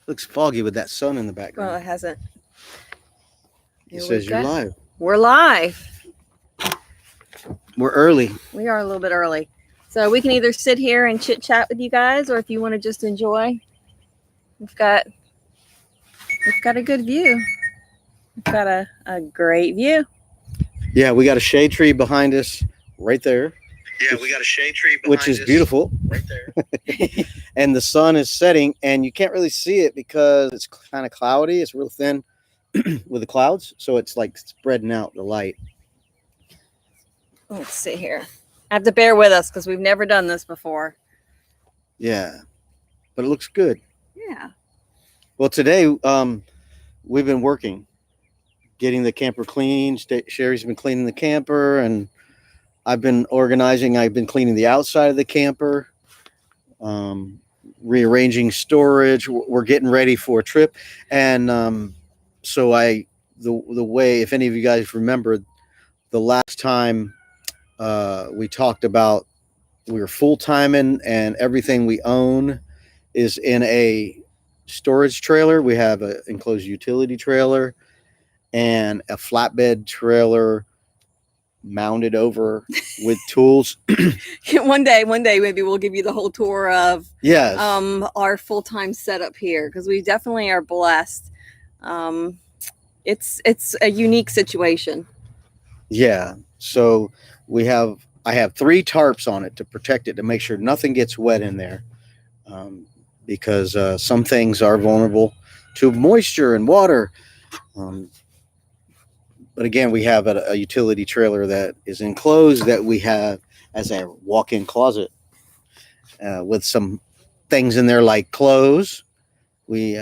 Looks foggy with that sun in the Well, it background. hasn't. It Here says we you're go. live. We're live. We're early. We are a little bit early. So we can either sit here and chit chat with you guys, or if you want to just enjoy, we've got a good view. We've got a great view. Yeah, we got a shade tree behind us right there. Yeah, we got a shade tree behind which is us beautiful. right there. And the sun is setting, and you can't really see it because it's kind of cloudy. It's real thin with the clouds, so it's like spreading out the light. Let's see here. I have to bear with us because we've never done this before. Yeah, but it looks good. Yeah. Well, today we've been working, getting the camper clean. Sherry's been cleaning the camper, and I've been organizing. I've been cleaning the outside of the camper, rearranging storage. We're getting ready for a trip, and so the way, if any of you guys remember, the last time we talked about we were full timing and everything we own is in a storage trailer. We have an enclosed utility trailer and a flatbed trailer mounted over with tools. one day maybe we'll give you the whole tour of Yes. Our full-time setup here, because we definitely are blessed. It's a unique situation. Yeah. So I have 3 tarps on it to protect it, to make sure nothing gets wet in there, because some things are vulnerable to moisture and water. But again, we have a utility trailer that is enclosed that we have as a walk-in closet with some things in there like clothes. We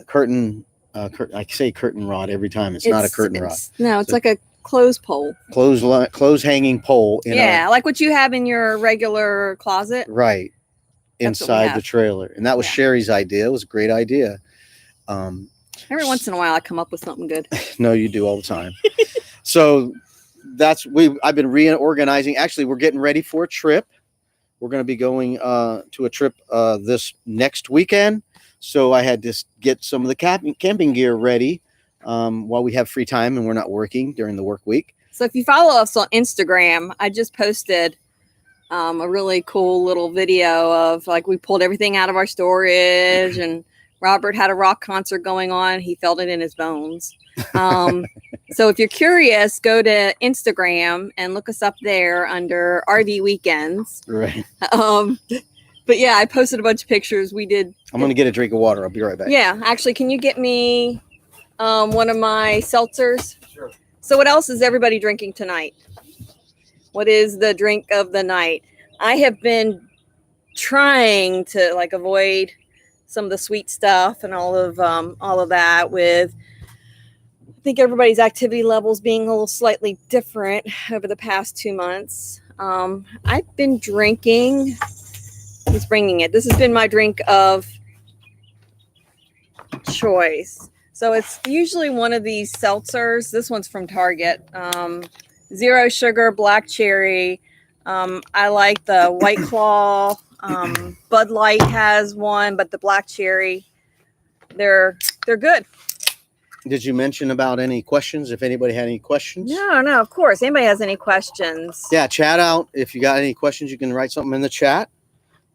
curtain. I say curtain rod every time. It's not a curtain rod. No, it's like a clothes pole. Clothes hanging pole. Like what you have in your regular closet. Right. That's Inside the trailer. And that was Sherry's idea. It was a great idea. Every once in a while I come up with something good. No, you do all the time. So I've been reorganizing. Actually, we're getting ready for a trip. We're going to be going to a trip this next weekend. So I had to get some of the camping gear ready while we have free time and we're not working during the work week. So if you follow us on Instagram, I just posted a really cool little video of, like, we pulled everything out of our storage, and Robert had a rock concert going on. He felt it in his bones. So if you're curious, go to Instagram and look us up there under RV Weekends. Right. But yeah, I posted a bunch of pictures. We did. I'm going to get a drink of water. I'll be right back. Yeah, actually, can you get me one of my seltzers? Sure. So what else is everybody drinking tonight? What is the drink of the night? I have been trying to avoid some of the sweet stuff and all of that, with I think everybody's activity levels being a little slightly different over the past 2 months. I've been drinking. Who's bringing it? This has been my drink of choice. So it's usually one of these seltzers. This one's from Target. Zero sugar, black cherry. I like the White Claw. Bud Light has one, but the black cherry, they're good. Did you mention about any questions? If anybody had any questions? No, of course. Anybody has any questions? Yeah, chat out. If you got any questions, you can write something in the chat,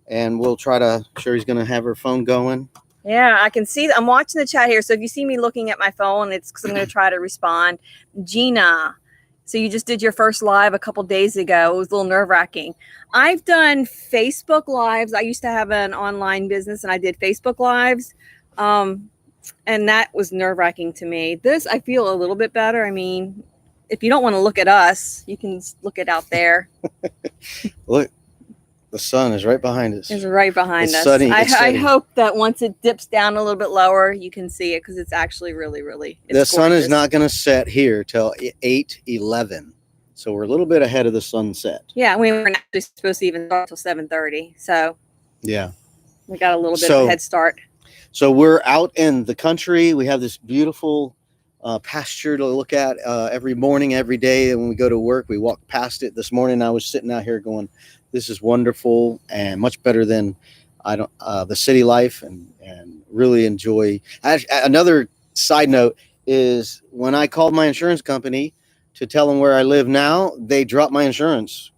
and we'll try to. Sherry's going to have her phone going. Yeah, I can see. I'm watching the chat here. So if you see me looking at my phone, it's because I'm going to try to respond. Gina, so you just did your first live a couple days ago. It was a little nerve-wracking. I've done Facebook Lives. I used to have an online business, and I did Facebook Lives. And that was nerve-wracking to me. This, I feel a little bit better. I mean, if you don't want to look at us, you can look it out there. Look, the sun is right behind us. It's right behind us. Sunny. I hope that once it dips down a little bit lower, you can see it, because it's actually really, really. The sun is not going to set here till 8:11, so we're a little bit ahead of the sunset. Yeah, we were actually supposed to even start till 7:30, so yeah, we got a little bit of a head start. So we're out in the country. We have this beautiful pasture to look at every morning, every day. And when we go to work, we walk past it. This morning, I was sitting out here going, "This is wonderful and much better than the city life." And really enjoy. Another side note is when I called my insurance company to tell them where I live now, they dropped my insurance.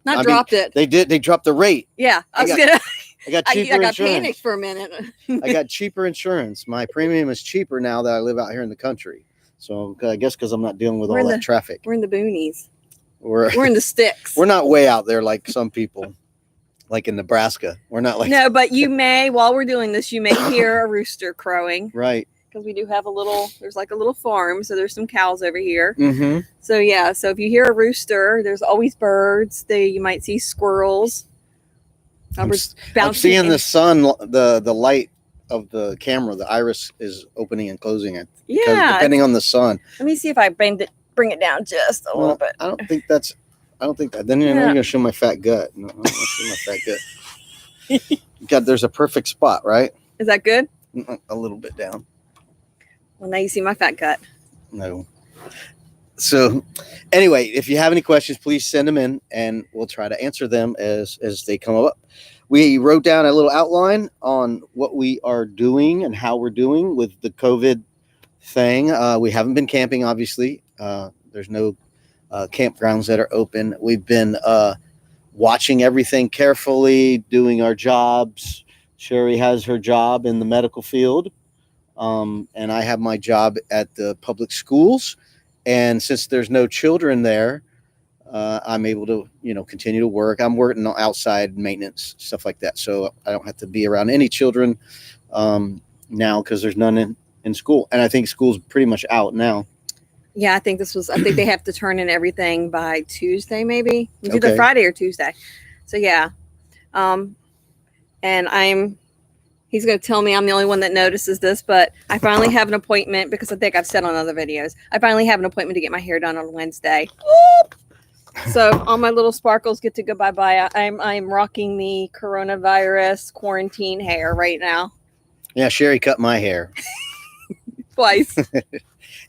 Not dropped it. They did. They dropped the rate. Yeah, I got cheaper I got insurance. panicked for a minute. I got cheaper insurance. My premium is cheaper now that I live out here in the country. So I guess because I'm not dealing with all that traffic. We're in the boonies. We're in the sticks. We're not way out there like some people, like in Nebraska. We're not like no, but you may while we're doing this, you may hear a rooster crowing. Right. Because we do have there's like a little farm, so there's some cows over here. Mm-hmm. So yeah, so if you hear a rooster, there's always birds. You might see squirrels. I'm seeing the sun, the light of the camera, the iris is opening and closing it. Yeah, depending on the sun. Let me see if I bring it down just a little bit. I don't think that. Then you're gonna show my fat gut. No, I don't want to see my fat gut. God, there's a perfect spot, right? Is that good? A little bit down. Well, now you see my fat gut. No. So, anyway, if you have any questions, please send them in, and we'll try to answer them as they come up. We wrote down a little outline on what we are doing and how we're doing with the COVID thing. We haven't been camping, obviously. There's no campgrounds that are open. We've been watching everything carefully, doing our jobs. Sherry has her job in the medical field, and I have my job at the public schools. And since there's no children there, I'm able to, continue to work. I'm working on outside maintenance, stuff like that. So I don't have to be around any children now because there's none in school. And I think school's pretty much out now. Yeah, I think they have to turn in everything by Tuesday, maybe. It's either Friday or Tuesday. So yeah. And he's going to tell me I'm the only one that notices this, but I finally have an appointment because I think I've said on other videos. I finally have an appointment to get my hair done on Wednesday. So all my little sparkles get to go bye-bye. I'm rocking the coronavirus quarantine hair right now. Yeah, Sherry cut my hair. Twice.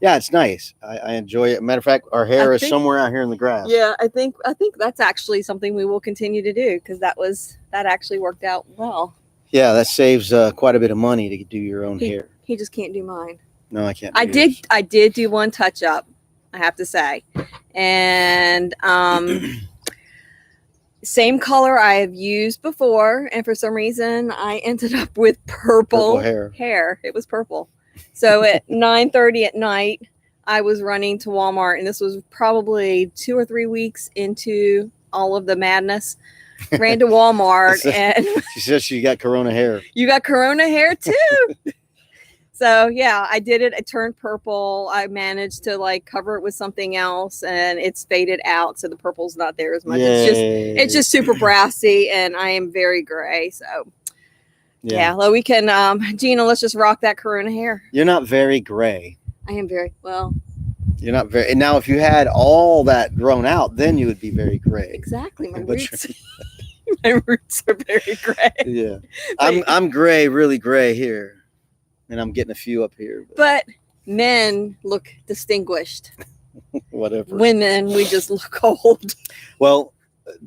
Yeah, it's nice. I enjoy it. Matter of fact, our hair is somewhere out here in the grass. Yeah, I think that's actually something we will continue to do because that actually worked out well. Yeah, that saves quite a bit of money to do your own hair. He just can't do mine. No, I can't. I did do one touch up, I have to say, and same color I have used before, and for some reason I ended up with purple hair. It was purple. So at 9:30 at night, I was running to Walmart, and this was probably 2 or 3 weeks into all of the madness. Ran to Walmart and she says she got corona hair. You got corona hair too. So yeah, I did it. It turned purple. I managed to cover it with something else, and it's faded out, so the purple's not there as much. Yay. It's just super brassy, and I am very gray. So yeah, well, we can Gina, let's just rock that corona hair. You're not very gray. I am very well. You're not very. And now, if you had all that grown out, then you would be very gray. Exactly, my roots. My roots are very gray. Yeah, I'm gray, really gray here, and I'm getting a few up here. But men look distinguished. Whatever. Women, we just look old. Well,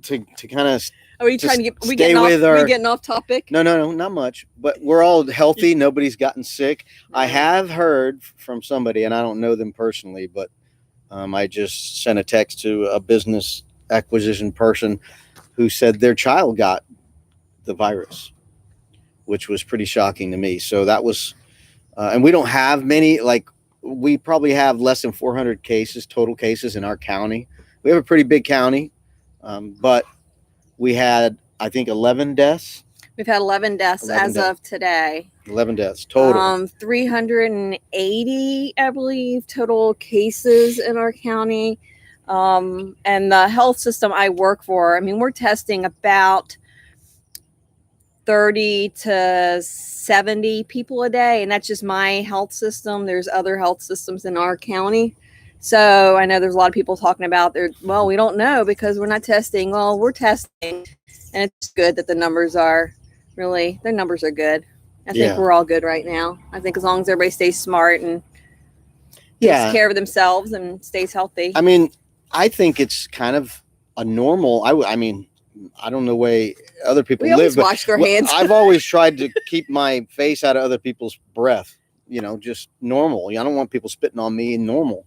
to kind of. Are we trying to get? We getting off topic? No, not much. But we're all healthy. Nobody's gotten sick. I have heard from somebody, and I don't know them personally, but I just sent a text to a business acquisition person who said their child got the virus, which was pretty shocking to me. So that was, and we don't have many. We probably have less than 400 total cases in our county. We have a pretty big county, but we had, I think, 11 deaths. We've had 11 deaths of today. 11 deaths total. 380, I believe, total cases in our county. And the health system I work for, I mean, we're testing about 30 to 70 people a day. And that's just my health system. There's other health systems in our county. So I know there's a lot of people talking about we don't know because we're not testing. Well, we're testing, and it's good that their numbers are good. I think we're all good right now. I think as long as everybody stays smart and takes care of themselves and stays healthy. I mean, I think it's kind of a normal, I mean, I don't know the way other people We live, always but wash their hands. I've always tried to keep my face out of other people's breath, just normal. I don't want people spitting on me and normal.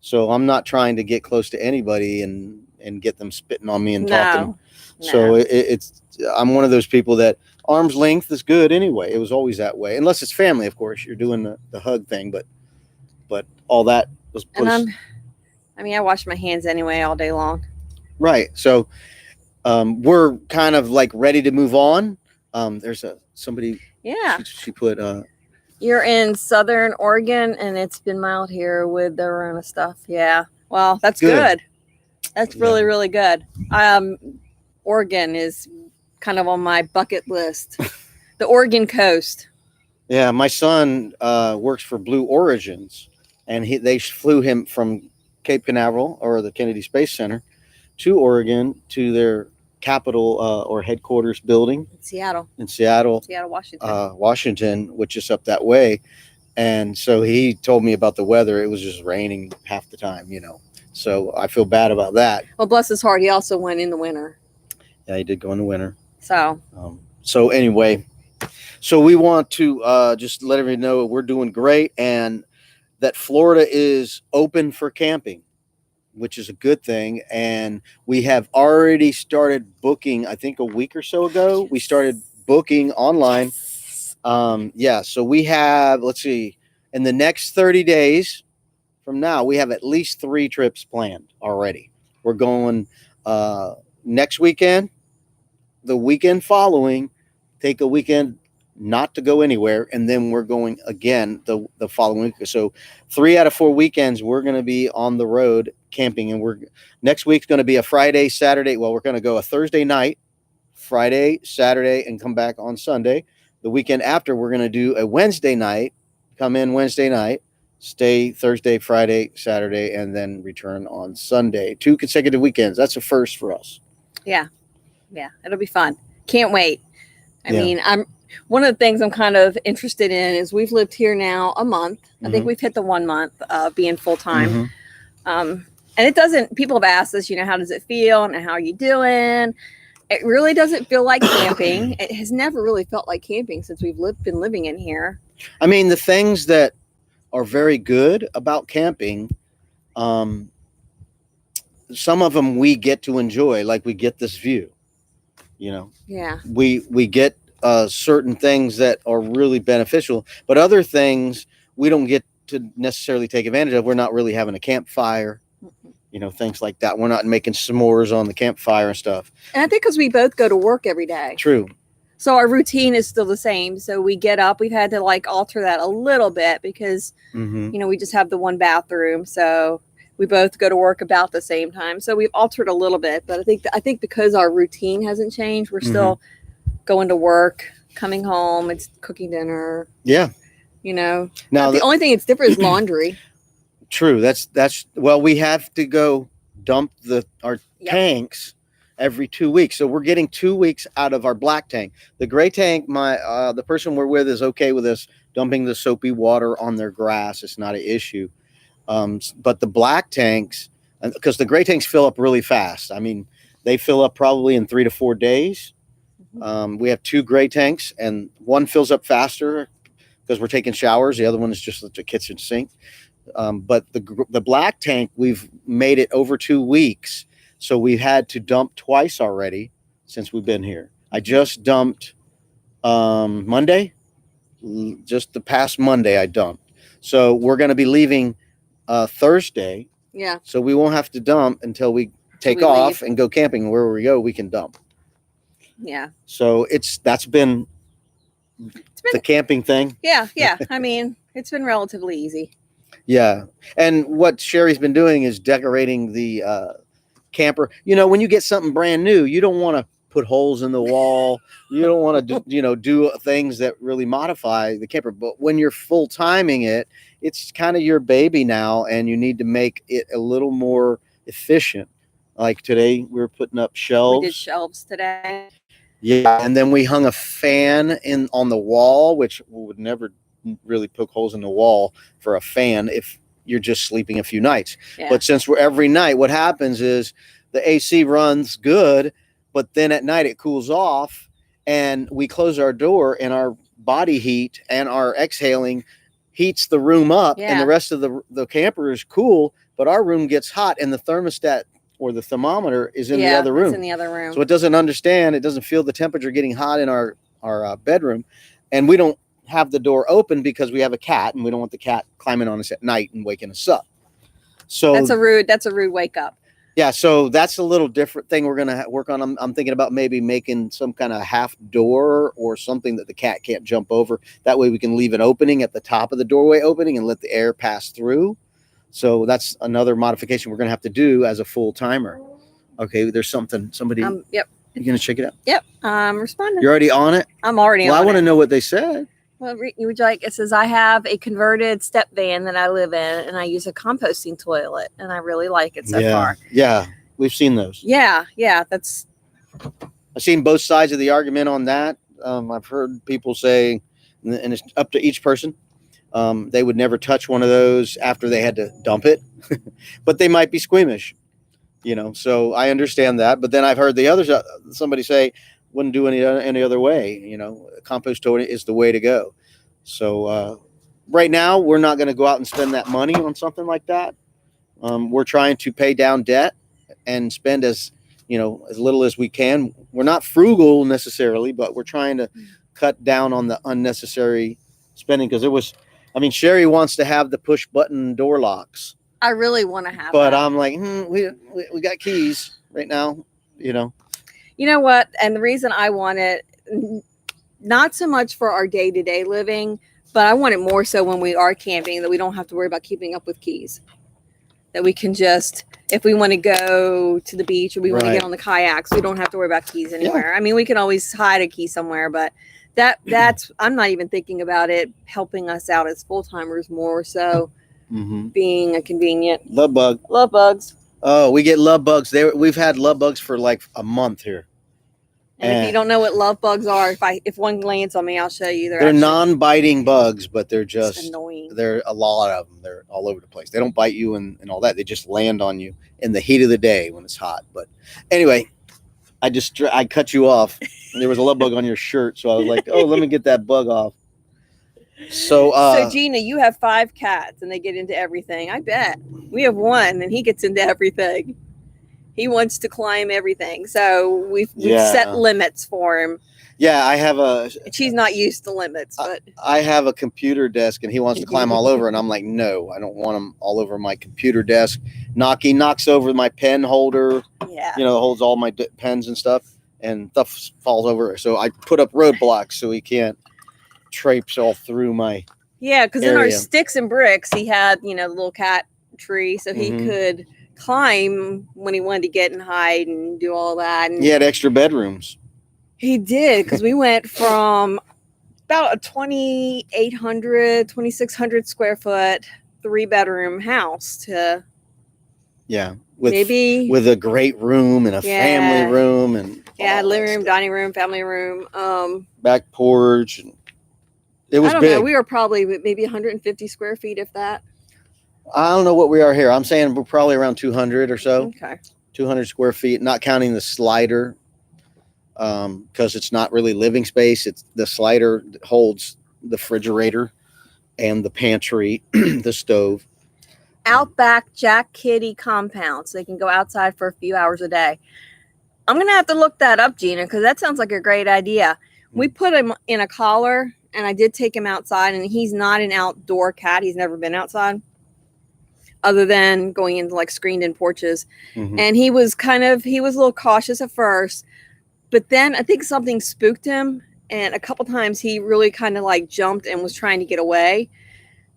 So I'm not trying to get close to anybody and get them spitting on me and talking. So it's I'm one of those people that arm's length is good anyway. It was always that way, unless it's family, of course. You're doing the hug thing, but all that was And I wash my hands anyway all day long. right. So we're kind of like ready to move on. There's somebody. Yeah. She put. You're in Southern Oregon, and it's been mild here with the Rona stuff. Yeah. Well, that's good. That's really, really good. Oregon is kind of on my bucket list. The Oregon coast. Yeah, my son works for Blue Origins, and they flew him from Cape Canaveral or the Kennedy Space Center to Oregon to their capital or headquarters building in Seattle, Washington, which is up that way. And so he told me about the weather. It was just raining half the time, So I feel bad about that. Well, bless his heart, he also went in the winter. Yeah, he did go in the winter. So anyway, so we want to just let everybody know we're doing great and that Florida is open for camping, which is a good thing. And we have already started booking, I think a week or so ago, we started booking online. So we have, let's see, in the next 30 days from now, we have at least 3 trips planned already. We're going next weekend, the weekend following, take a weekend not to go anywhere, and then we're going again the following week. So 3 out of 4 weekends we're going to be on the road camping, and next week's going to be a Friday, Saturday. Well, we're going to go a Thursday night, Friday, Saturday, and come back on Sunday. The weekend after, we're going to do a Wednesday night, come in Wednesday night, stay Thursday, Friday, Saturday, and then return on Sunday. 2 consecutive weekends. That's a first for us. Yeah, it'll be fun. Can't wait. I mean, one of the things I'm kind of interested in is we've lived here now a month. I think we've hit the 1 month being full time. And it doesn't, people have asked us, how does it feel and how are you doing? It really doesn't feel like camping. It has never really felt like camping since we've been living in here. I mean, the things that are very good about camping, some of them we get to enjoy, like we get this view, Yeah. We get certain things that are really beneficial, but other things we don't get to necessarily take advantage of. We're not really having a campfire, things like that. We're not making s'mores on the campfire and stuff. And I think because we both go to work every day. True. So our routine is still the same. So we get up, we've had to alter that a little bit because, we just have the one bathroom. So we both go to work about the same time. So we've altered a little bit, but I think because our routine hasn't changed, we're still going to work, coming home, it's cooking dinner. Yeah. Now the only thing that's different is laundry. True. Well, we have to go dump our tanks every 2 weeks. So we're getting 2 weeks out of our black tank. The gray tank, the person we're with is okay with us dumping the soapy water on their grass. It's not an issue. But the black tanks, because the gray tanks fill up really fast. I mean, they fill up probably in 3 to 4 days. We have 2 gray tanks, and one fills up faster because we're taking showers. The other one is just the kitchen sink. But the black tank, we've made it over 2 weeks. So we've had to dump twice already since we've been here. I just dumped Monday. Just the past Monday I dumped. So we're going to be leaving Thursday. Yeah. So we won't have to dump until we take off and go camping. Wherever we go, we can dump. Yeah. So that's been the camping thing. Yeah. I mean, it's been relatively easy. Yeah. And what Sherry's been doing is decorating the camper. When you get something brand new, you don't want to put holes in the wall. You don't want to do things that really modify the camper. But when you're full timing it, it's kind of your baby now, and you need to make it a little more efficient. Like today, we were putting up shelves. We did shelves today. Yeah, and then we hung a fan on the wall, which would never really poke holes in the wall for a fan if you're just sleeping a few nights. Yeah. But since we're every night, what happens is the AC runs good, but then at night it cools off, and we close our door, and our body heat and our exhaling heats the room up, and Yeah. the rest of the camper is cool, but our room gets hot, and the thermostat or the thermometer is in the other It's room. in the other room. So it doesn't understand. It doesn't feel the temperature getting hot in our bedroom, and we don't have the door open because we have a cat, and we don't want the cat climbing on us at night and waking us up. So That's a rude wake up. yeah, so that's a little different thing we're gonna work on. I'm thinking about maybe making some kind of half door or something that the cat can't jump over. That way we can leave an opening at the top of the doorway opening and let the air pass through. So that's another modification we're gonna have to do as a full timer. Okay, there's somebody. Yep. You gonna check it out? Yep. I'm responding. You're already on it. I'm already Well, on I want to it. know what they said. Well, would you like? It says I have a converted step van that I live in, and I use a composting toilet, and I really like it so far. Yeah, we've seen those. Yeah. That's I've seen both sides of the argument on that. I've heard people say, and it's up to each person, they would never touch one of those after they had to dump it, but they might be squeamish, so I understand that. But then I've heard the others, somebody say, wouldn't do any other way. Compost toilet is the way to go. So right now, we're not going to go out and spend that money on something like that. We're trying to pay down debt and spend as little as we can. We're not frugal necessarily, but we're trying to cut down on the unnecessary spending, because Sherry wants to have the push button door locks. I really want to have. But that. I'm like, we got keys right now, You know what? And the reason I want it, not so much for our day-to-day living, but I want it more so when we are camping, that we don't have to worry about keeping up with keys. That we can just, if we want to go to the beach or we want to get on the kayaks, we don't have to worry about keys anywhere. Yeah. We can always hide a key somewhere, but that's, I'm not even thinking about it helping us out as full-timers, more so being a convenient. Love bugs. Oh, we get love bugs. We've had love bugs for like a month here. And if you don't know what love bugs are, if one lands on me, I'll show you. They're non-biting bugs, but they're just annoying. They're a lot of them. They're all over the place. They don't bite you and all that. They just land on you in the heat of the day when it's hot. But anyway, I cut you off. There was a love bug on your shirt, so I was like, oh, let me get that bug off. So Gina, you have 5 cats and they get into everything. I bet. We have one and he gets into everything. He wants to climb everything. So we've set limits for him. Yeah, I have she's not used to limits, but I have a computer desk and he wants to climb all over, and I'm like, no, I don't want him all over my computer desk. He knocks over my pen holder. Yeah. Holds all my pens and stuff, and stuff falls over. So I put up roadblocks so he can't traipse all through my because in our sticks and bricks he had the little cat tree, so he could climb when he wanted to get and hide and do all that. And he had extra bedrooms. He did, because we went from about a 2,600 square foot 3-bedroom house to with a great room and a family room and living room, dining room, family room, back porch, and it was big. Know. We were probably maybe 150 square feet, if that. I don't know what we are here. I'm saying we're probably around 200 or so. Okay. 200 square feet, not counting the slider, because it's not really living space. It's the slider that holds the refrigerator and the pantry, the stove. Outback Jack Kitty compound, so they can go outside for a few hours a day. I'm gonna have to look that up, Gina, because that sounds like a great idea. We put him in a collar, and I did take him outside, and he's not an outdoor cat. He's never been outside, other than going into like screened in porches. And he was a little cautious at first, but then I think something spooked him, and a couple times he really kind of like jumped and was trying to get away.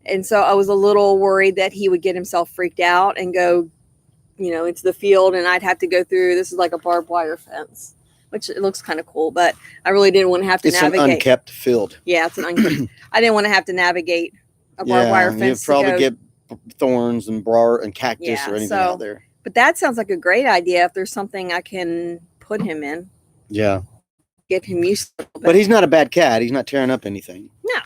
And so I was a little worried that he would get himself freaked out and go, into the field, and I'd have to go through, this is like a barbed wire fence, which it looks kind of cool, but I really didn't want to have to navigate. It's an unkept field. Yeah, it's an unkept. I didn't want to have to navigate a barbed wire fence. You'd probably get thorns and cactus or anything out there. But that sounds like a great idea if there's something I can put him in. Yeah. Get him used to it. But he's not a bad cat. He's not tearing up anything. No.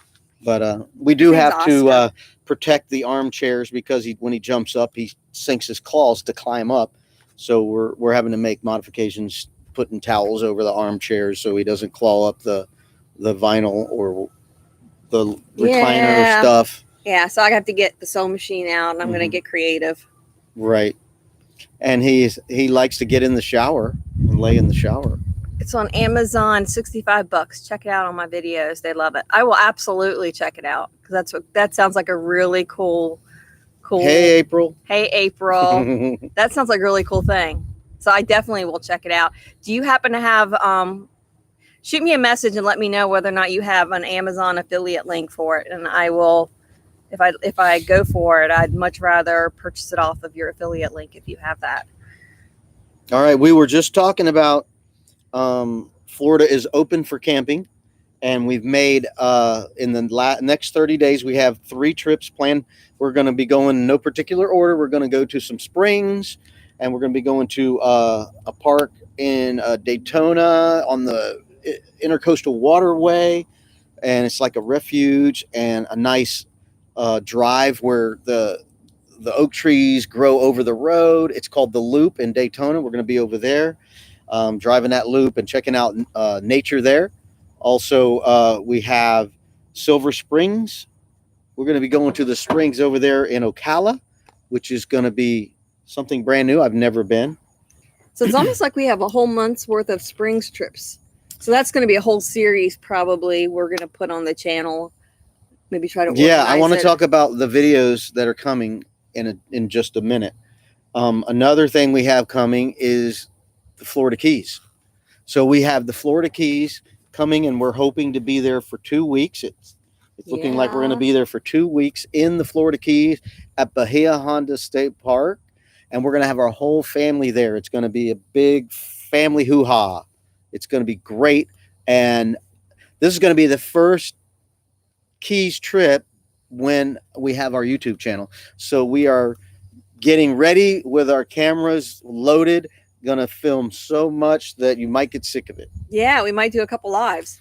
But we do have to protect the armchairs, because when he jumps up, he sinks his claws to climb up. So we're having to make modifications putting towels over the armchairs so he doesn't claw up the vinyl or the recliner Yeah. stuff. Yeah, so I have to get the sewing machine out, and I'm going to Mhm. get creative. Right. And he likes to get in the shower and lay in the shower. It's on Amazon, $65. Check it out on my videos. They love it. I will absolutely check it out because that sounds like a really cool. Hey, April. Hey, April. That sounds like a really cool thing. So I definitely will check it out. Do you happen to have shoot me a message and let me know whether or not you have an Amazon affiliate link for it, and I will. If I go for it, I'd much rather purchase it off of your affiliate link if you have that. All right. We were just talking about Florida is open for camping, and we've made in the next 30 days, we have 3 trips planned. We're going to be going in no particular order. We're going to go to some springs, and we're going to be going to a park in Daytona on the Intercoastal Waterway, and it's like a refuge and a nice drive where the oak trees grow over the road. It's called the Loop in Daytona. We're going to be over there, driving that loop and checking out nature there. Also, we have Silver Springs. We're going to be going to the springs over there in Ocala, which is going to be something brand new. I've never been. So it's almost like we have a whole month's worth of springs trips. So that's going to be a whole series probably we're going to put on the channel. Maybe try to I want to it. talk about the videos that are coming in just a minute. Another thing we have coming is the Florida Keys. So we have the Florida Keys coming, and we're hoping to be there for 2 weeks. It's looking like we're going to be there for 2 weeks in the Florida Keys at Bahia Honda State Park, and we're going to have our whole family there. It's going to be a big family hoo-ha. It's going to be great, and this is going to be the first Keys trip when we have our YouTube channel. So we are getting ready with our cameras loaded, gonna film so much that you might get sick of it. Yeah, we might do a couple lives.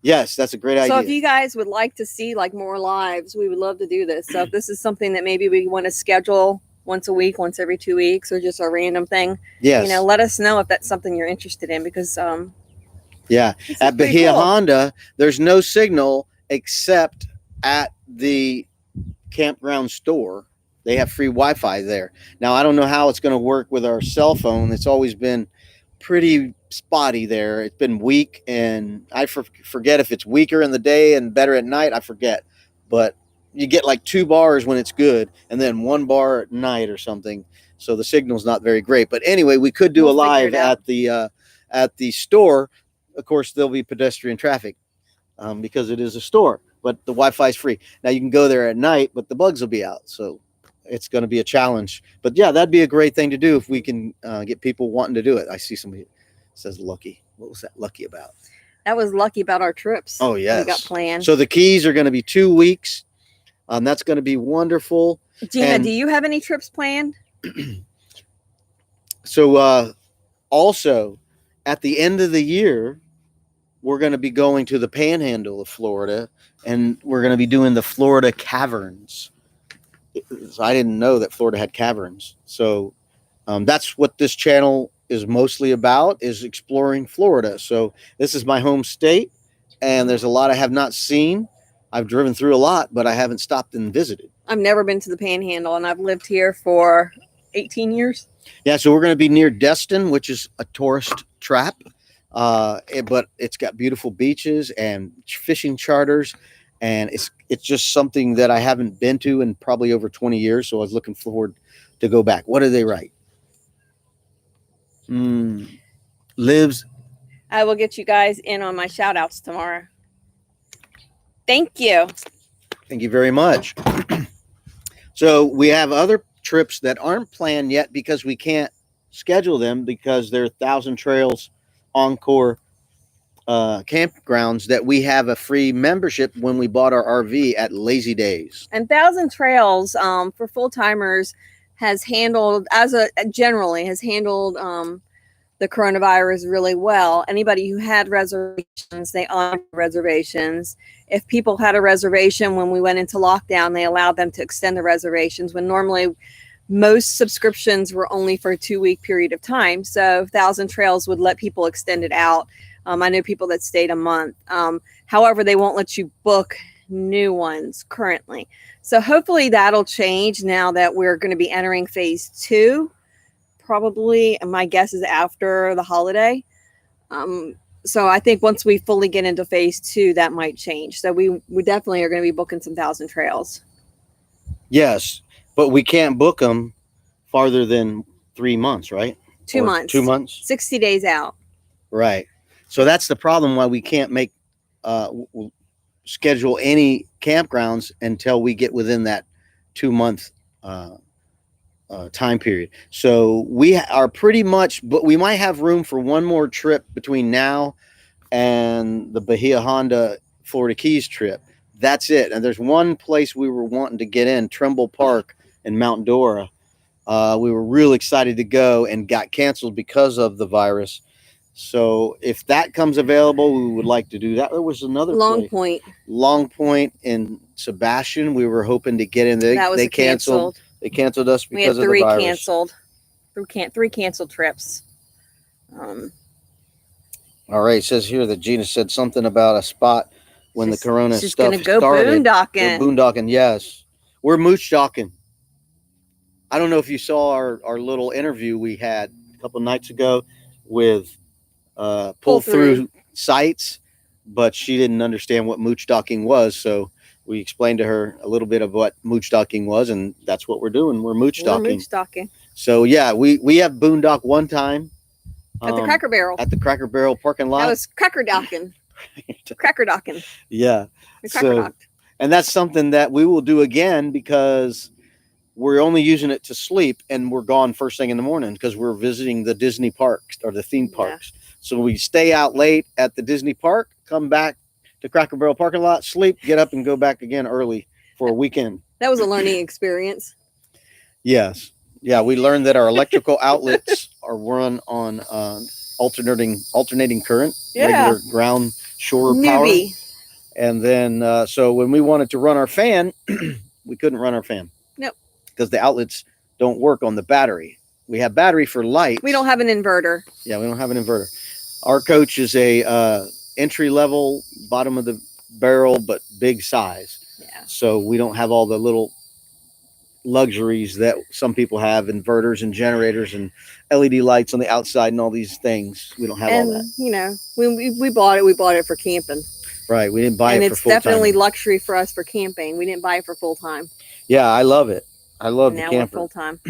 Yes, that's a great idea. So if you guys would like to see like more lives, we would love to do this. So if this is something that maybe we want to schedule once a week, once every 2 weeks, or just a random thing, yes, let us know if that's something you're interested in, because at Bahia Honda, there's no signal except at the campground store. They have free Wi-Fi there. Now, I don't know how it's going to work with our cell phone. It's always been pretty spotty there. It's been weak, and I forget if it's weaker in the day and better at night. I forget. But you get like 2 bars when it's good, and then 1 bar at night or something. So the signal's not very great. But anyway, we could do a live at the store. Of course, there'll be pedestrian traffic because it is a store, but the Wi-Fi is free. Now you can go there at night, but the bugs will be out. So it's going to be a challenge. But yeah, that'd be a great thing to do if we can get people wanting to do it. I see somebody says lucky. What was that lucky about? That was lucky about our trips. Oh, yes. We got planned. So the Keys are going to be 2 weeks. That's going to be wonderful. Gina, do you have any trips planned? So also at the end of the year, we're going to be going to the Panhandle of Florida, and we're going to be doing the Florida Caverns. So I didn't know that Florida had caverns. So that's what this channel is mostly about, is exploring Florida. So this is my home state, and there's a lot I have not seen. I've driven through a lot, but I haven't stopped and visited. I've never been to the Panhandle, and I've lived here for 18 years. Yeah, so we're going to be near Destin, which is a tourist trap. But it's got beautiful beaches and fishing charters, and it's just something that I haven't been to in probably over 20 years. So I was looking forward to go back. What do they write? Lives. I will get you guys in on my shout outs tomorrow. Thank you. Thank you very much. So we have other trips that aren't planned yet because we can't schedule them because they're 1,000 Trails Encore campgrounds that we have a free membership when we bought our RV at Lazy Days. And 1,000 Trails for full timers has handled the coronavirus really well. Anybody who had reservations, they honored reservations. If people had a reservation when we went into lockdown, they allowed them to extend the reservations when normally most subscriptions were only for a 2-week period of time. So 1,000 Trails would let people extend it out. I know people that stayed a month. However, they won't let you book new ones currently. So hopefully that'll change now that we're going to be entering phase 2. Probably, my guess is after the holiday. So I think once we fully get into phase 2, that might change. So we definitely are going to be booking some 1,000 Trails. Yes, but we can't book them farther than 3 months, right? 2 Or months. 2 months. 60 days out. Right. So that's the problem why we can't make schedule any campgrounds until we get within that 2 month time period. So we are pretty much, but we might have room for one more trip between now and the Bahia Honda Florida Keys trip. That's it. And there's one place we were wanting to get in, Trumbull Park in Mount Dora. We were real excited to go and got canceled because of the virus. So if that comes available, we would like to do that. There was another Long Point. Long Point in Sebastian. We were hoping to get in. They canceled. They canceled us We had because of the 3 virus. canceled. 3 canceled trips. All right. It says here that Gina said something about a spot when the corona she's stuff gonna go started. boondocking. We're boondocking, yes. We're mooch docking. I don't know if you saw our little interview we had a couple nights ago with pull through sites, but she didn't understand what mooch docking was. So we explained to her a little bit of what mooch docking was, and that's what we're doing. We're mooch docking. So yeah, we have boondock one time at the Cracker Barrel. At the Cracker Barrel parking lot. That was cracker docking. Cracker docking. Yeah. Cracker docked. And that's something that we will do again because we're only using it to sleep, and we're gone first thing in the morning because we're visiting the Disney parks or the theme parks. Yeah. So we stay out late at the Disney park, come back to Cracker Barrel parking lot, sleep, get up and go back again early for a weekend. That was a learning experience. Yes. Yeah. We learned that our electrical outlets are run on alternating current, regular ground shore power. And then, so when we wanted to run our fan, we couldn't run our fan. Nope. Because the outlets don't work on the battery. We have battery for lights. We don't have an inverter. Yeah, we don't have an inverter. Our coach is a entry level, bottom of the barrel, but big size. Yeah. So we don't have all the little luxuries that some people have, inverters and generators and LED lights on the outside and all these things. We don't have all that. You know, when we bought it, we bought it for camping. Right. We didn't buy it for full time. And it's definitely luxury for us for camping. We didn't buy it for full time. Yeah, I love it. I love the camper. Now we're full time.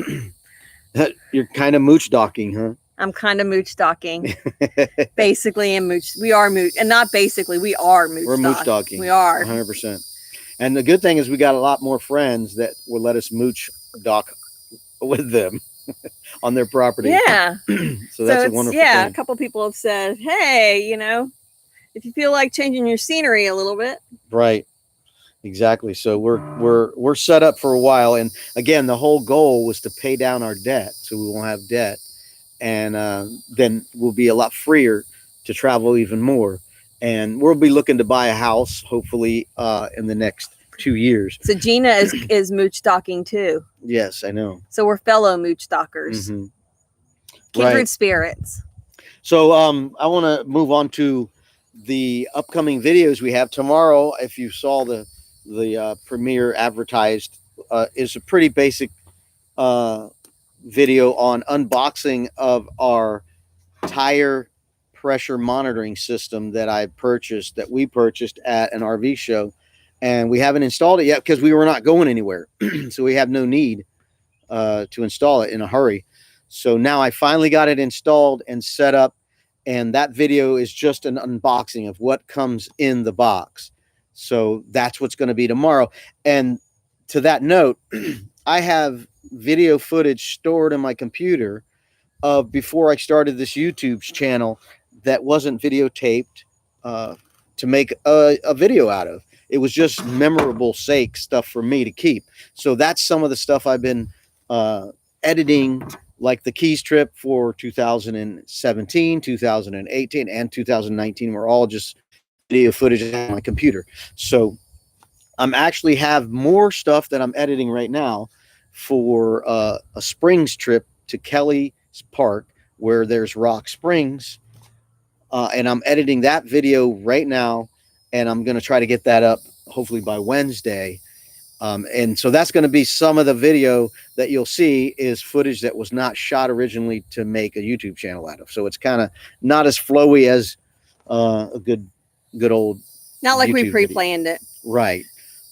You're kind of mooch docking, huh? I'm kind of mooch docking. Basically, and mooch. We are mooch, and not basically. We are mooch. We're mooch docking. We are 100%. And the good thing is we got a lot more friends that will let us mooch dock with them on their property. Yeah. So that's a wonderful thing. A couple people have said, "Hey, you know, if you feel like changing your scenery a little bit." Right. Exactly. So we're set up for a while, and again, the whole goal was to pay down our debt, so we won't have debt, and then we'll be a lot freer to travel even more, and we'll be looking to buy a house hopefully in the next 2 years. So Gina is mooch docking too. Yes, I know. So we're fellow mooch dockers, kindred spirits. So I want to move on to the upcoming videos we have tomorrow. If you saw the premiere advertised, is a pretty basic video on unboxing of our tire pressure monitoring system that we purchased at an RV show, and we haven't installed it yet because we were not going anywhere. So we have no need to install it in a hurry. So now I finally got it installed and set up, and that video is just an unboxing of what comes in the box. So that's what's going to be tomorrow. And to that note, I have video footage stored in my computer of before I started this YouTube channel that wasn't videotaped to make a video out of. It was just memorable sake stuff for me to keep. So that's some of the stuff I've been editing, like the Keys trip for 2017, 2018, and 2019 were all just video footage on my computer. So I'm actually have more stuff that I'm editing right now for a Springs trip to Kelly's Park, where there's Rock Springs. And I'm editing that video right now, and I'm going to try to get that up hopefully by Wednesday. And so that's going to be some of the video that you'll see is footage that was not shot originally to make a YouTube channel out of. So it's kind of not as flowy as a good old. Not like we YouTube pre-planned it. Right.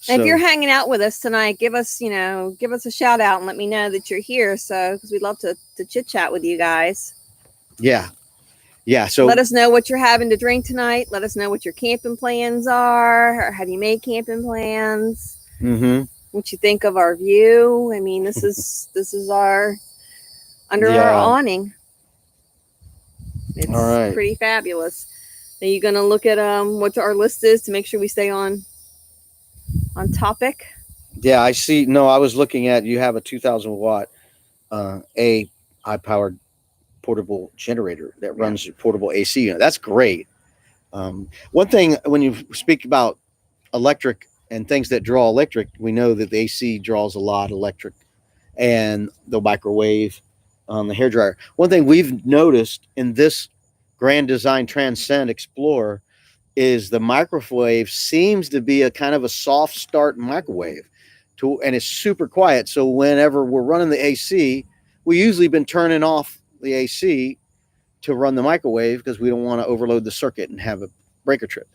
And if you're hanging out with us tonight, give us a shout out and let me know that you're here. So, because we'd love to chit chat with you guys. Yeah. Yeah. So let us know what you're having to drink tonight. Let us know what your camping plans are, or have you made camping plans? Mm-hmm. What you think of our view? I mean, this is our under our awning. It's all right. Pretty fabulous. Are you going to look at what our list is to make sure we stay on topic? Yeah, I see. No, I was looking at, you have a 2,000 watt high powered portable generator that runs your portable AC unit. That's great. One thing, when you speak about electric and things that draw electric, we know that the AC draws a lot of electric, and the microwave, the hairdryer. One thing we've noticed in this Grand Design Transcend Explorer is the microwave seems to be a kind of a soft start microwave, and it's super quiet. So whenever we're running the AC, we usually been turning off the AC to run the microwave because we don't want to overload the circuit and have a breaker trip.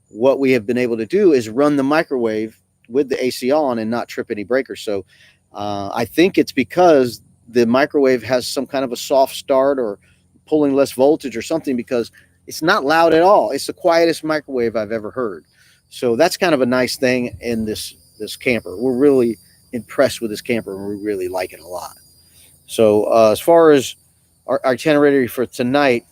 What we have been able to do is run the microwave with the AC on and not trip any breakers. So I think it's because the microwave has some kind of a soft start or pulling less voltage or something, because it's not loud at all. It's the quietest microwave I've ever heard. So that's kind of a nice thing in this camper. We're really impressed with this camper, and we really like it a lot. So as far as our itinerary for tonight,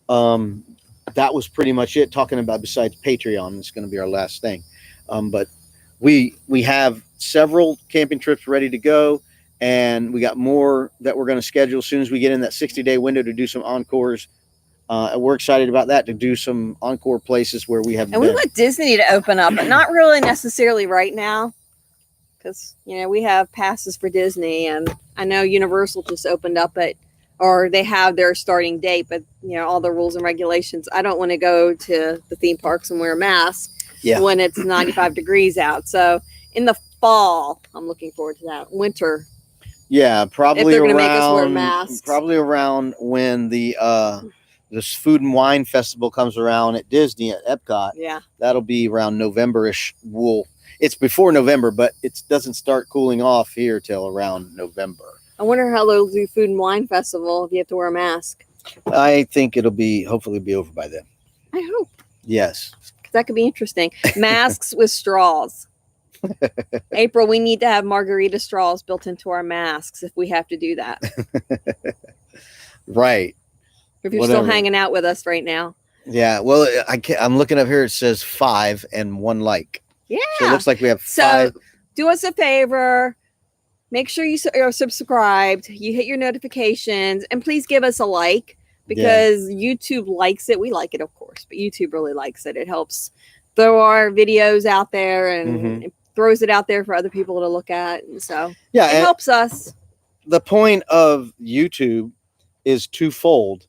that was pretty much it. Talking about, besides Patreon, it's going to be our last thing. But we have several camping trips ready to go, and we got more that we're going to schedule as soon as we get in that 60-day window to do some encores. We're excited about that, to do some encore places where we have. And we want Disney to open up, but not really necessarily right now, because we have passes for Disney, and I know Universal just opened up, or they have their starting date, but all the rules and regulations. I don't want to go to the theme parks and wear a mask when it's 95 degrees out. So in the fall, I'm looking forward to that. Winter. Yeah, probably if they're around. Gonna make us wear masks. Probably around when the this Food and Wine Festival comes around at Disney at Epcot. Yeah, that'll be around November-ish. It's before November, but it doesn't start cooling off here till around November. I wonder how they'll do Food and Wine Festival if you have to wear a mask. I think it'll hopefully be over by then. I hope. Yes. Because that could be interesting. Masks with straws. April, we need to have margarita straws built into our masks if we have to do that. Right. If you're still hanging out with us right now. Yeah. Well, I'm looking up here. It says 5 and 1 like. Yeah. So it looks like we have 5. So do us a favor. Make sure you are subscribed. You hit your notifications, and please give us a like, because YouTube likes it. We like it, of course, but YouTube really likes it. It helps throw our videos out there, and it throws it out there for other people to look at. And so it helps us. The point of YouTube is twofold.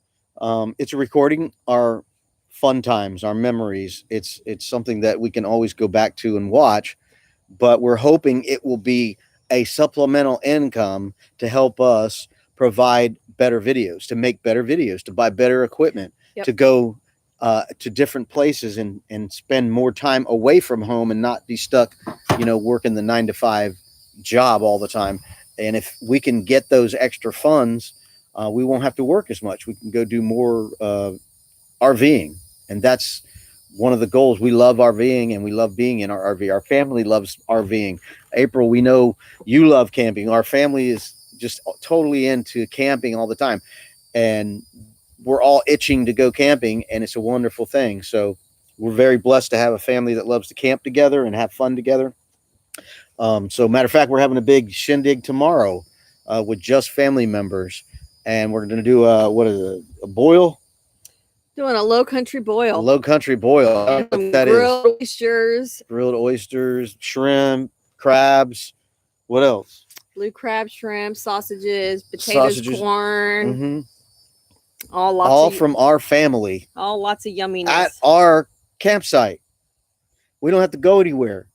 It's recording our fun times, our memories. It's something that we can always go back to and watch, but we're hoping it will be a supplemental income to help us provide better videos, to make better videos, to buy better equipment, to go to different places and spend more time away from home and not be stuck, working the 9-to-5 job all the time. And if we can get those extra funds, we won't have to work as much. We can go do more RVing. And that's one of the goals. We love RVing, and we love being in our RV. Our family loves RVing. April, we know you love camping. Our family is just totally into camping all the time, and we're all itching to go camping, and it's a wonderful thing. So we're very blessed to have a family that loves to camp together and have fun together. So matter of fact, we're having a big shindig tomorrow with just family members, and we're going to do a boil. Doing a low country boil. A low country boil. I don't know what that grilled oysters. Grilled oysters, shrimp, crabs. What else? Blue crab, shrimp, sausages, potatoes, Sausages. corn, Hmm. all All from our family all lots of yumminess. at our campsite. We don't have to go anywhere.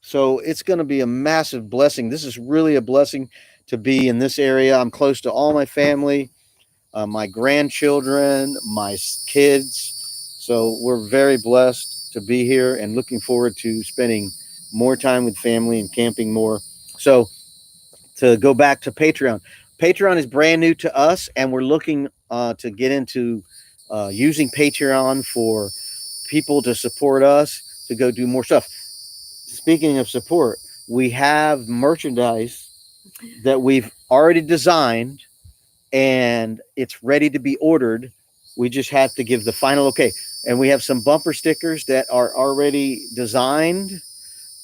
So it's going to be a massive blessing. This is really a blessing to be in this area. I'm close to all my family, my grandchildren, my kids. So we're very blessed to be here and looking forward to spending more time with family and camping more. So to go back to Patreon, Patreon is brand new to us, and we're looking to get into using Patreon for people to support us to go do more stuff. Speaking of support, we have merchandise that we've already designed and it's ready to be ordered. We just have to give the final okay. And we have some bumper stickers that are already designed,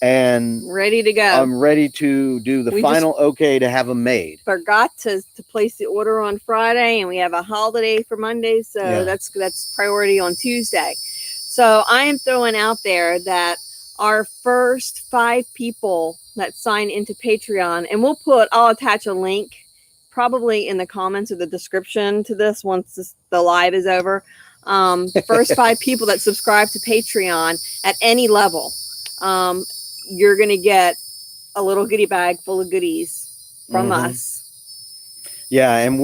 and ready to go. I'm ready to do the We final okay to have them made. Forgot to place the order on Friday, and we have a holiday for Monday, so Yeah. that's priority on Tuesday. So I am throwing out there that our first 5 people that sign into Patreon, and I'll attach a link probably in the comments or the description to this once the live is over. The first 5 people that subscribe to Patreon at any level, you're going to get a little goodie bag full of goodies from us. Yeah, and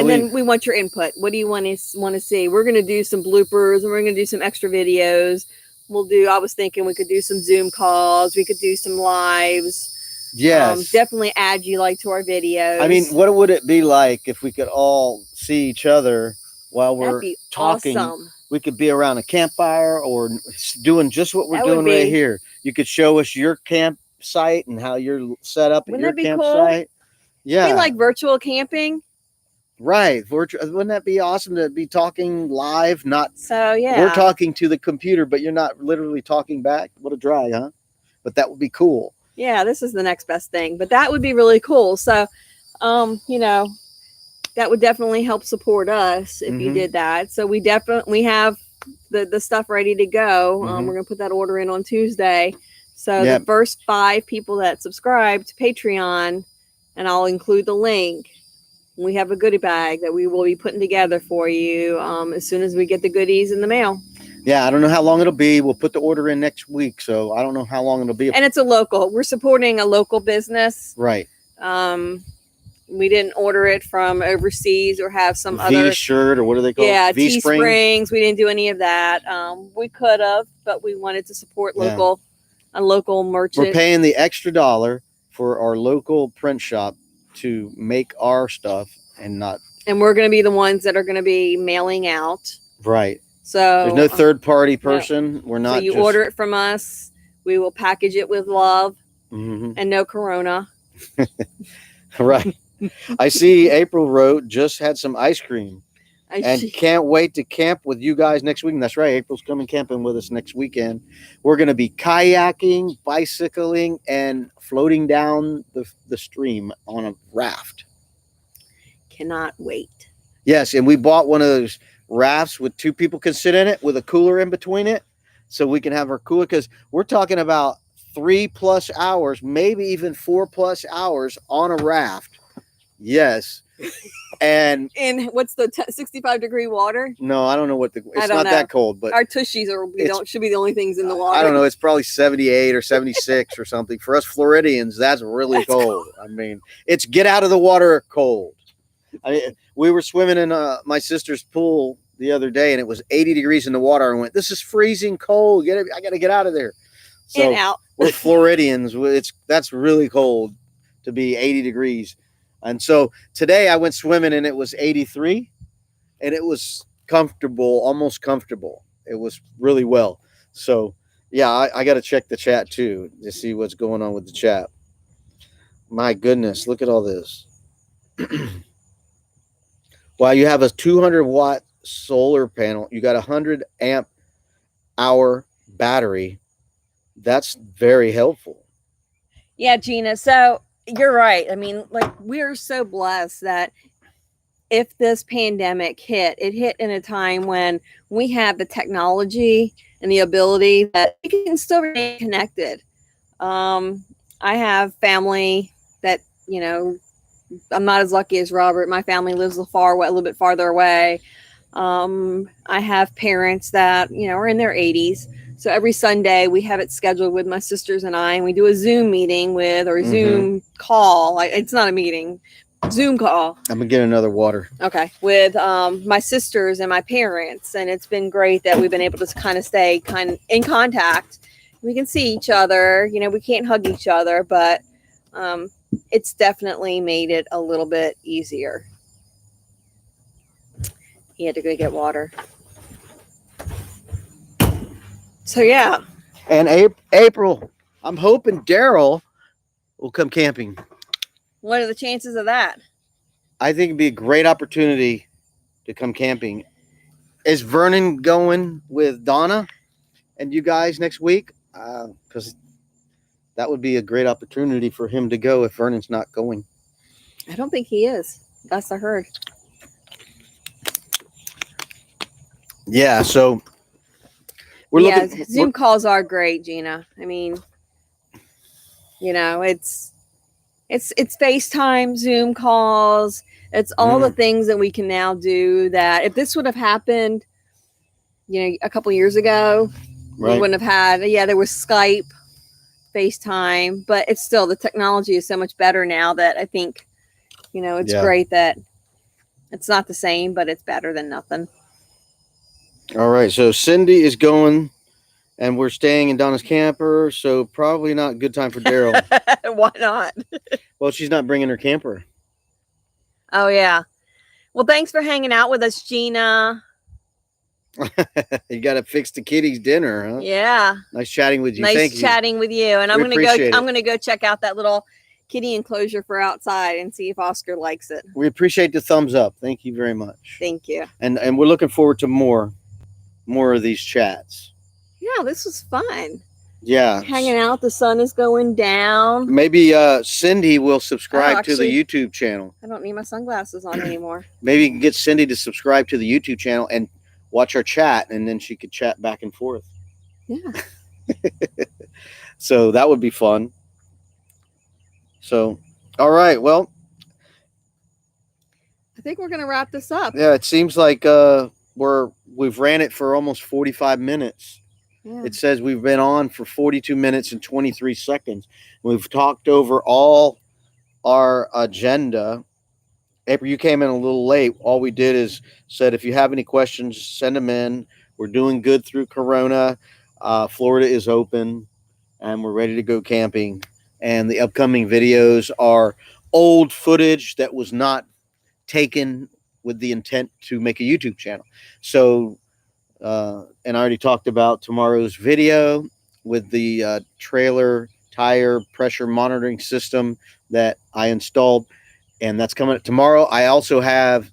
then we want your input. What do you want to see? We're going to do some bloopers, and we're going to do some extra videos. I was thinking we could do some Zoom calls. We could do some lives. yes, Definitely add you to our videos. I mean, what would it be like if we could all see each other while we're That'd be talking? awesome. We could be around a campfire or doing just what we're That would doing right be- here. You could show us your campsite and how you're set up at Wouldn't your that be cool? campsite. Yeah, We like virtual camping. right. Wouldn't that be awesome to be talking live? Not So yeah, we're talking to the computer, but you're not literally talking back. What a drag, huh? But that would be cool. Yeah, this is the next best thing, but that would be really cool. So, that would definitely help support us if you Mhm. did that. So we have the stuff ready to go. Mhm. We're gonna put that order in on Tuesday. So Yep. the first 5 people that subscribe to Patreon, and I'll include the link. We have a goodie bag that we will be putting together for you as soon as we get the goodies in the mail. Yeah, I don't know how long it'll be. We'll put the order in next week, so I don't know how long it'll be. And it's we're supporting a local business. Right. We didn't order it from overseas or have some V other shirt or what do they call yeah it? V Spring. Teesprings. We didn't do any of that. We could have, but we wanted to support a local merchant. We're paying the extra $1 for our local print shop to make our stuff and we're going to be the ones that are going to be mailing out. right. So There's no third party person. We're not. So you order it from us. We will package it with love Mhm. and no corona. Right. I see April wrote just had some ice cream and can't wait to camp with you guys next week. And that's right. April's coming camping with us next weekend. We're going to be kayaking, bicycling, and floating down the stream on a raft. Cannot wait. Yes. And we bought one of those rafts with 2 people can sit in it with a cooler in between it. So we can have our cooler, because we're talking about 3+ hours, maybe even 4+ hours on a raft. Yes. And what's the 65-degree water? no, I don't know what it's don't not know. that cold, but Our tushies should be the only things in the water. I don't know. It's probably 78 or 76 or something. For us Floridians, that's really cold. I mean, it's get out of the water cold. I mean, we were swimming in my sister's pool the other day, and it was 80 degrees in the water. I went, "This is freezing cold. I got to get out of there." So In out. we're Floridians. That's really cold to be 80 degrees. And so today I went swimming and it was 83 and it was comfortable, almost comfortable. It was really well. So yeah, I got to check the chat too to see what's going on with the chat. My goodness, look at all this. Wow, you have a 200-watt solar panel. You got a 100-amp-hour battery. That's very helpful. Yeah, Gina. So you're right. I mean, we're so blessed that if this pandemic it hit in a time when we have the technology and the ability that we can still remain connected. I have family that you know, I'm not as lucky as Robert. My family lives a little bit farther away. I have parents that, you know, are in their 80s. So every Sunday we have it scheduled with my sisters and I, and we do a Zoom meeting or a Zoom call. It's not a meeting, Zoom call. I'm gonna get another water. Okay. With my sisters and my parents. And it's been great that we've been able to kind of stay in contact. We can see each other, you know, we can't hug each other, but it's definitely made it a little bit easier. He had to go get water. So yeah. And April, I'm hoping Daryl will come camping. What are the chances of that? I think it'd be a great opportunity to come camping. Is Vernon going with Donna and you guys next week? Because that would be a great opportunity for him to go if Vernon's not going. I don't think he is. That's I heard. Yeah, so Zoom calls are great, Gina. I mean, you know, it's FaceTime, Zoom calls. It's all the things that we can now do that if this would have happened, you know, a couple years ago, we wouldn't have had, there was Skype, FaceTime, but it's still, the technology is so much better now that I think, you know, it's great that it's not the same, but it's better than nothing. All right, so Cindy is going, and we're staying in Donna's camper, so probably not a good time for Daryl. Why not? Well, she's not bringing her camper. Oh, yeah. Well, thanks for hanging out with us, Gina. You got to fix the kitties' dinner, huh? Yeah. Nice chatting with you. Nice chatting with you. And I'm gonna go check out that little kitty enclosure for outside and see if Oscar likes it. We appreciate the thumbs up. Thank you very much. Thank you. And we're looking forward to more of these chats. Yeah, this was fun. Yeah. Hanging out, the sun is going down. Maybe Cindy will subscribe to the YouTube channel. I don't need my sunglasses on anymore. Maybe you can get Cindy to subscribe to the YouTube channel and watch our chat, and then she could chat back and forth. Yeah. So that would be fun. So, all right. Well, I think we're going to wrap this up. Yeah, it seems like we've ran it for almost 45 minutes. Yeah. It says we've been on for 42 minutes and 23 seconds. We've talked over all our agenda. April, you came in a little late. All we did is said, if you have any questions, send them in. We're doing good through Corona. Florida is open, and we're ready to go camping. And the upcoming videos are old footage that was not taken with the intent to make a YouTube channel. So, and I already talked about tomorrow's video with the trailer tire pressure monitoring system that I installed. And that's coming up tomorrow. I also have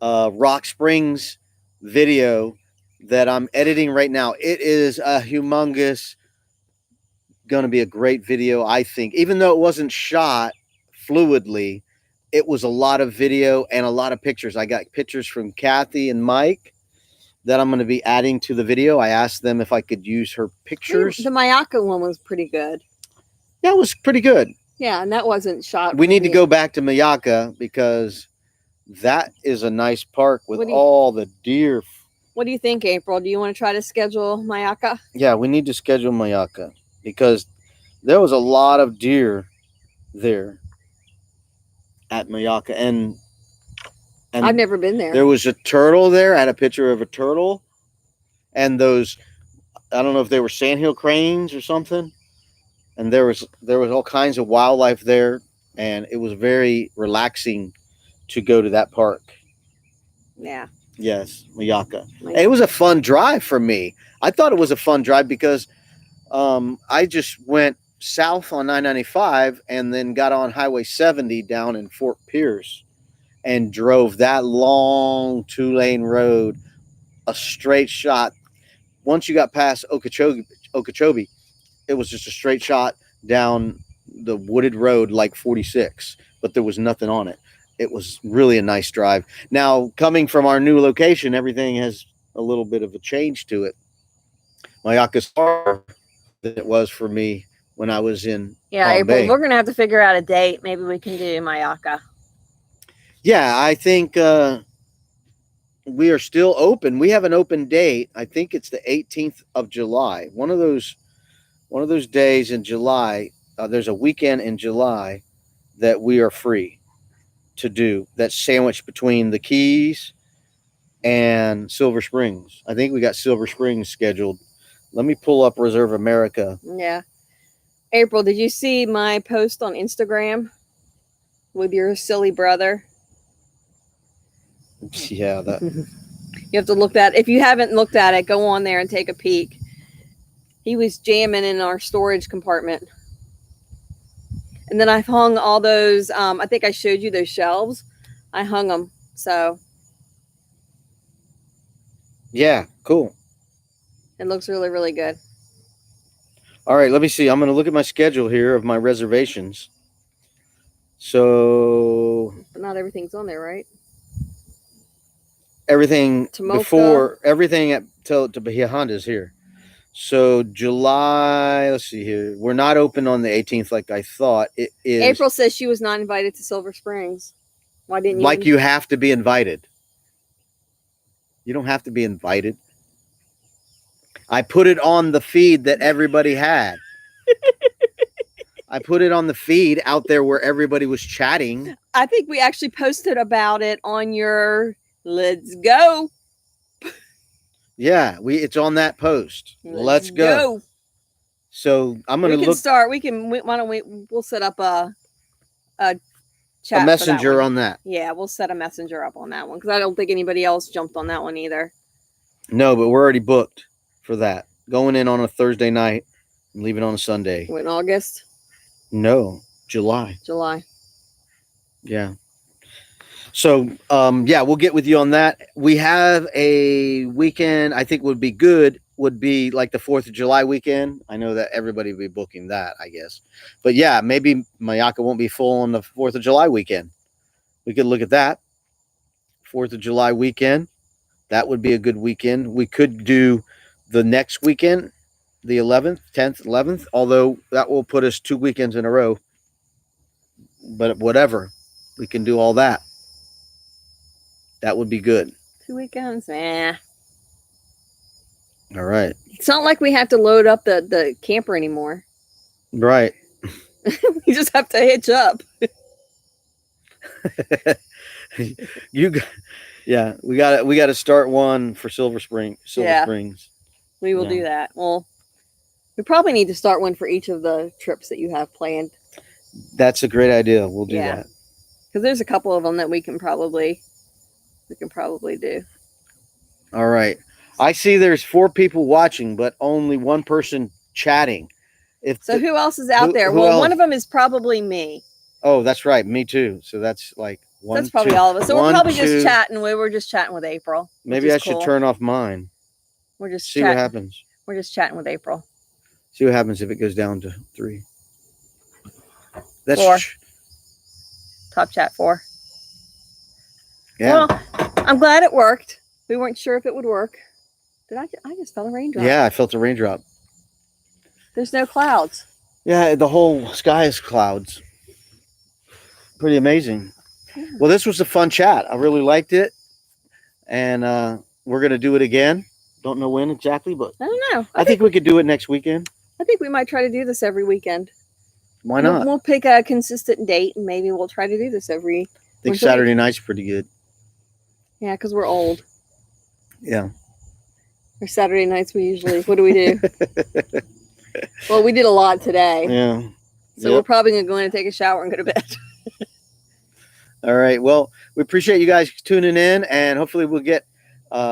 Rock Springs video that I'm editing right now. It is a humongous, going to be a great video, I think. Even though it wasn't shot fluidly, it was a lot of video and a lot of pictures. I got pictures from Kathy and Mike that I'm going to be adding to the video. I asked them if I could use her pictures. The Mayaka one was pretty good. That was pretty good. Yeah, and that wasn't shot. We need to go back to Mayaka because that is a nice park with all the deer. What do you think, April? Do you want to try to schedule Mayaka? Yeah, we need to schedule Mayaka because there was a lot of deer there at Mayaka. And I've never been there. There was a turtle there. I had a picture of a turtle. And those, I don't know if they were sandhill cranes or something. And there was all kinds of wildlife there, and it was very relaxing to go to that park. Yeah. Yes, Mayaka. And it was a fun drive for me. I thought it was a fun drive because I just went south on 995 and then got on Highway 70 down in Fort Pierce and drove that long 2-lane road, a straight shot. Once you got past Okeechobee, it was just a straight shot down the wooded road like 46, but there was nothing on it. It was really a nice drive. Now, coming from our new location, everything has a little bit of a change to it. Mayaka's far than it was for me when I was in Yeah, Palm April. Bay. We're gonna have to figure out a date. Maybe we can do Mayaka. Yeah, I think we are still open. We have an open date. I think it's the 18th of July. One of those days in July. There's a weekend in July that we are free to do. That's sandwiched between the Keys and Silver Springs. I think we got Silver Springs scheduled. Let me pull up Reserve America. Yeah. April, did you see my post on Instagram with your silly brother? Yeah, that. You have to look that. If you haven't looked at it, go on there and take a peek. He was jamming in our storage compartment. And then I've hung all those, I think I showed you those shelves. I hung them. So Yeah, cool. it looks really, really good. All right, let me see. I'm going to look at my schedule here of my reservations. So But not everything's on there, right? everything Tomoka. before everything at to Bahia Honda is here. So July, let's see here. We're not open on the 18th like I thought. It is April says she was not invited to Silver Springs. Why didn't you? like you have to be invited. You don't have to be invited. I put it on the feed that everybody had. I put it on the feed out there where everybody was chatting. I think we actually posted about it on your Let's Go. Yeah, it's on that post. Let's go. So I'm gonna We can look start. Why don't we'll set up a chat a messenger for that one. on that. Yeah, we'll set a messenger up on that one because I don't think anybody else jumped on that one either. No, but we're already booked for that. Going in on a Thursday night and leaving on a Sunday. What, in August? No, July. July. Yeah. So, yeah, we'll get with you on that. We have a weekend I think would be like the 4th of July weekend. I know that everybody will be booking that, I guess. But yeah, maybe Mayaka won't be full on the 4th of July weekend. We could look at that. 4th of July weekend. That would be a good weekend. We could do the next weekend, the 11th, 10th, 11th, although that will put us 2 weekends in a row. But whatever, we can do all that. That would be good. 2 weekends? Nah. All right. It's not like we have to load up the camper anymore. Right. We just have to hitch up. Yeah, we got to start one for Silver Springs. We will do that. Well, we probably need to start one for each of the trips that you have planned. That's a great idea. We'll do that. Because there's a couple of them that we can probably do. All right. I see there's 4 people watching, but only 1 person chatting. Who else is out there? who Well, else? one of them is probably me. Oh, that's right. Me too. So that's like one. That's probably 2, all of us. So we're 1, probably 2. just chatting. We were just chatting with April. Maybe I should turn off mine. We're just see what happens. We're just chatting with April. See what happens if it goes down to 3. That's 4. Top chat 4. Yeah. Well, I'm glad it worked. We weren't sure if it would work. I just felt a raindrop. Yeah, I felt a raindrop. There's no clouds. Yeah, the whole sky is clouds. Pretty amazing. Yeah. Well, this was a fun chat. I really liked it. And we're going to do it again. Don't know when exactly, but I don't know. I think we could do it next weekend. I think we might try to do this every weekend. Why not? We'll pick a consistent date and maybe we'll try to do this every. I think Saturday night's pretty good. Yeah, because we're old. Yeah. Or Saturday nights we usually, what do we do? Well, we did a lot today. Yeah. So we're probably going to go in and take a shower and go to bed. All right. Well, we appreciate you guys tuning in, and hopefully we'll get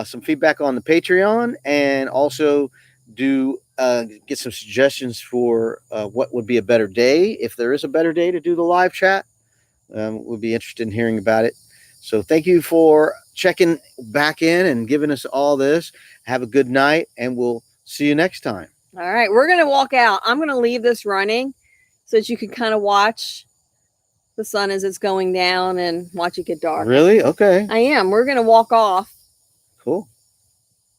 some feedback on the Patreon, and also get some suggestions for what would be a better day. If there is a better day to do the live chat, we'll be interested in hearing about it. So thank you for checking back in and giving us all this. Have a good night, and we'll see you next time. All right. We're going to walk out. I'm going to leave this running so that you can kind of watch the sun as it's going down and watch it get dark. Really? Okay. I am. We're going to walk off. Cool.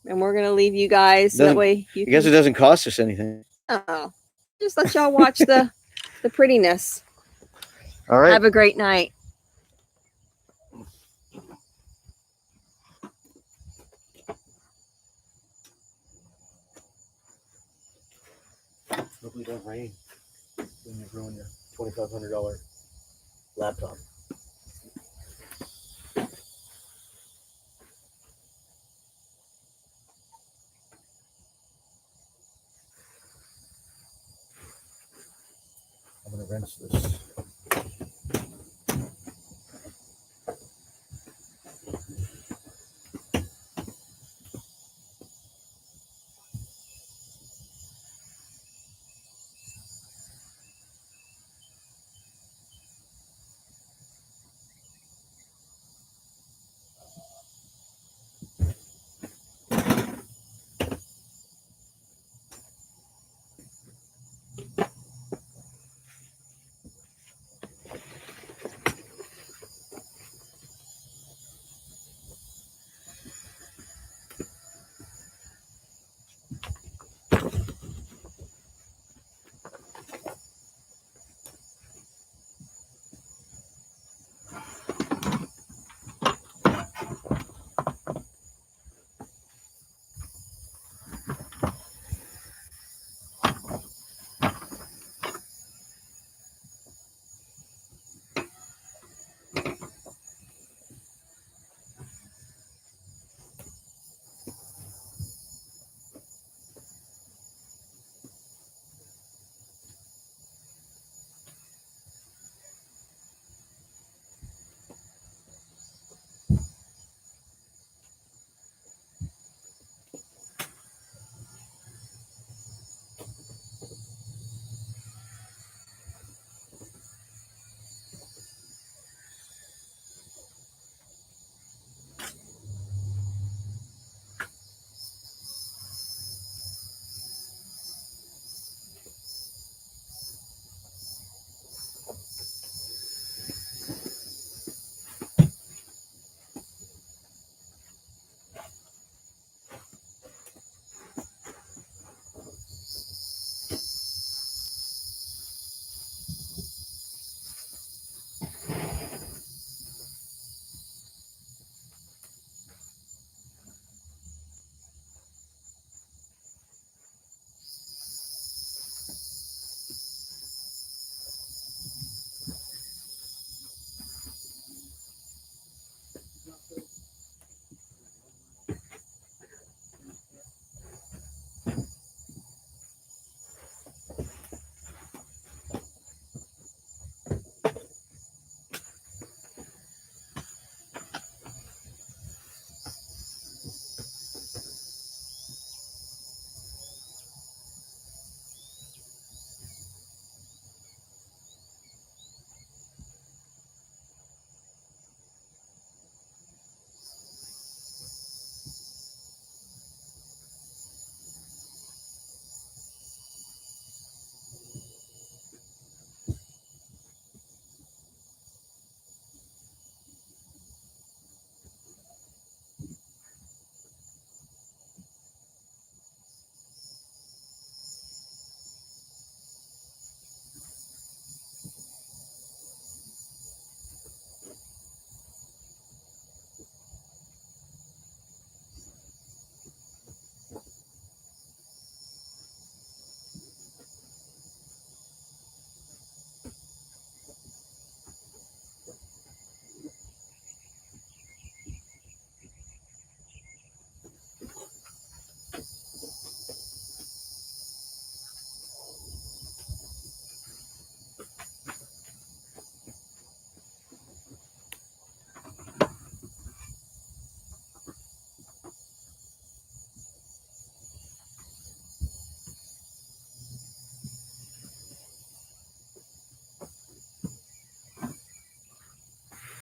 And we're going to leave you guys. So that way I guess it doesn't cost us anything. Oh. Just let y'all watch the prettiness. All right. Have a great night. Hopefully, don't rain when you ruin your $2,500 laptop. I'm gonna rinse this